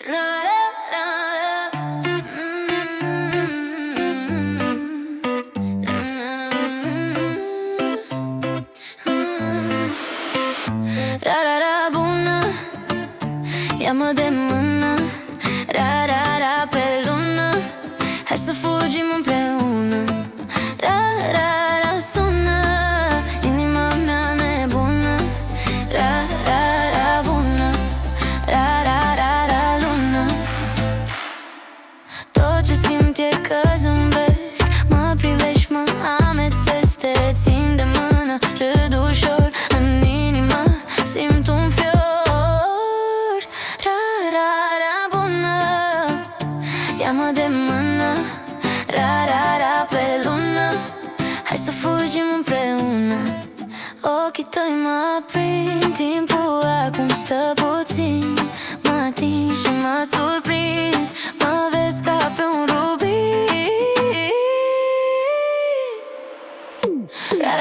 Ra, ra, ra, ra, ra, ra, bună, ia-mă de mână. Ra, ra, ra, pe lună, hai să fugim împreună. Ra, ra, ra, sună inima mea nebună. Ra, ra, ra, bună. Ra, ra, ra, ra, lună. Tot ce simt e că zâmbesc, mă privești, mă amețesc, te țin de mână, râd ușor, în inimă simt un fior. Ra, ra, ra, bună, ia-mă de mână. Ra, ra, ra, pe lună, hai să fugim împreună. Ochii tăi mă aprind, timpul acum stă puțin. Mă ating și mă surprinzi, mă vezi ca pe un rubin. Ra,